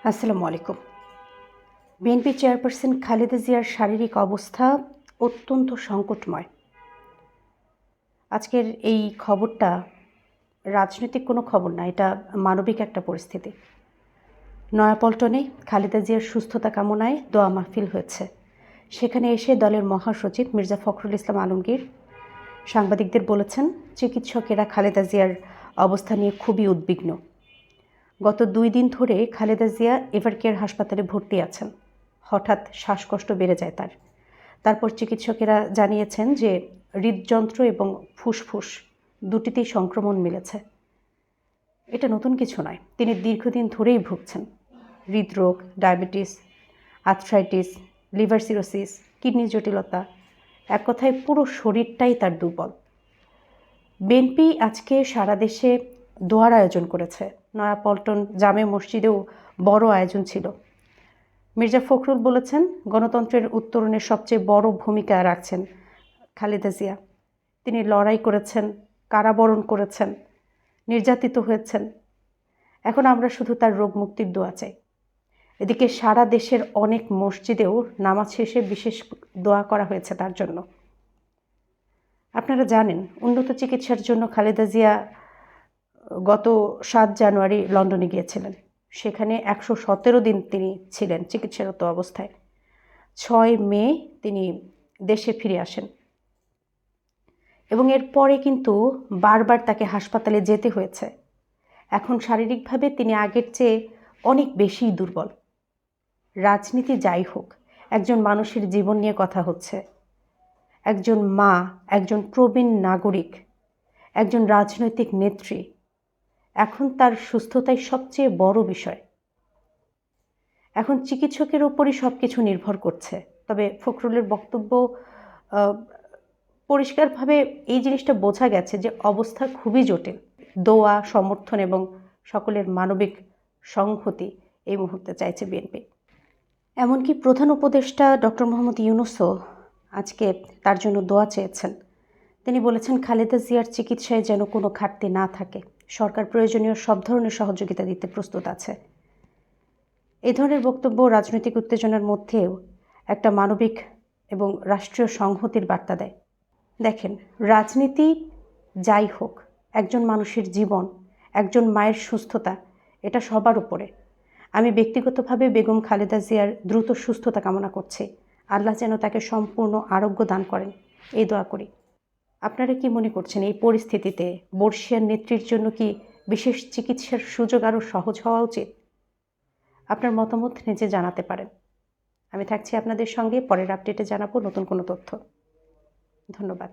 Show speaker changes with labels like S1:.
S1: আসসালামু আলাইকুম। BNP chairperson Khaleda জিয়ার শারীরিক অবস্থা অত্যন্ত সংকটময়। আজকের এই খবরটা রাজনৈতিক কোনো খবর না, এটা মানবিক একটা পরিস্থিতি। নয়াপল্টনে খালেদা জিয়ার সুস্থতা কামনায় দোয়া মাহফিল হয়েছে। সেখানে এসে দলের মহাসচিব মির্জা ফখরুল ইসলাম আলমগীর সাংবাদিকদের বলেছেন, চিকিৎসকেরা খালেদা জিয়ার অবস্থা নিয়ে খুবই উদ্বিগ্ন। গত 2 দিন ধরে খালেদা জিয়া এভারকেয়ার হাসপাতালে ভর্তি আছেন। হঠাৎ শ্বাসকষ্ট বেড়ে যায় তারপর চিকিৎসকেরা জানিয়েছেন যে হৃদযন্ত্র এবং ফুসফুস দুটিতেই সংক্রমণ মিলেছে। এটা নতুন কিছু নয়, তিনি দীর্ঘদিন ধরেই ভুগছেন। হৃদরোগ, diabetes, arthritis, liver cirrhosis, kidney জটিলতা, এক কথায় পুরো শরীরটাই তার দুর্বল। বিএনপি আজকে সারা দেশে দোয়ার আয়োজন করেছে। নয়াপল্টন জামে মসজিদেও বড় আয়োজন ছিল। মির্জা ফখরুল বলেছেন, গণতন্ত্রের উত্তরণে সবচেয়ে বড় ভূমিকা রাখছেন খালেদা জিয়া। তিনি লড়াই করেছেন, কারাবরণ করেছেন, নির্যাতিত হয়েছেন। এখন আমরা শুধু তার রোগ মুক্তির দোয়া চাই। এদিকে সারা দেশের অনেক মসজিদেও নামাজ শেষে বিশেষ দোয়া করা হয়েছে তার জন্য। আপনারা জানেন, উন্নত চিকিৎসার জন্য খালেদা জিয়া গত 7 জানুয়ারি লন্ডনে গিয়েছিলেন। সেখানে 117 দিন তিনি ছিলেন চিকিৎসারত অবস্থায়। 6 মে তিনি দেশে ফিরে আসেন এবং এরপরে কিন্তু বারবার তাকে হাসপাতালে যেতে হয়েছে। এখন শারীরিকভাবে তিনি আগের চেয়ে অনেক বেশি দুর্বল। রাজনীতি যাই হোক, একজন মানুষের জীবন নিয়ে কথা হচ্ছে। একজন মা, একজন প্রবীণ নাগরিক, একজন রাজনৈতিক নেত্রী, এখন তার সুস্থতাই সবচেয়ে বড় বিষয়। এখন চিকিৎসকের উপরই সব কিছু নির্ভর করছে। তবে ফখরুলের বক্তব্য পরিষ্কারভাবে এই জিনিসটা বোঝা গেছে যে অবস্থা খুবই জটিল। দোয়া, সমর্থন এবং সকলের মানবিক সংহতি এই মুহূর্তে চাইছে বিএনপি। এমনকি প্রধান উপদেষ্টা ডক্টর মোহাম্মদ ইউনূসও আজকে তার জন্য দোয়া চেয়েছেন। তিনি বলেছেন, খালেদা জিয়ার চিকিৎসায় যেন কোনো ঘাটতি না থাকে। সরকার প্রয়োজনীয় সব ধরনের সহযোগিতা দিতে প্রস্তুত আছে। এই ধরনের বক্তব্য রাজনৈতিক উত্তেজনার মধ্যেও একটা মানবিক এবং রাষ্ট্রীয় সংহতির বার্তা দেয়। দেখেন, রাজনীতি যাই হোক, একজন মানুষের জীবন, একজন মায়ের সুস্থতা, এটা সবার উপরে। আমি ব্যক্তিগতভাবে বেগম খালেদা জিয়ার দ্রুত সুস্থতা কামনা করছি। আল্লাহ যেন তাকে সম্পূর্ণ আরোগ্য দান করেন, এই দোয়া করি। আপনারা কি মনে করছেন, এই পরিস্থিতিতে বর্ষিয়ার নেত্রীর জন্য কি বিশেষ চিকিৎসার সুযোগ আরও সহজ হওয়া উচিত? আপনার মতামত নিজে জানাতে পারেন। আমি থাকছি আপনাদের সঙ্গে, পরের আপডেটে জানাবো নতুন কোনো তথ্য। ধন্যবাদ।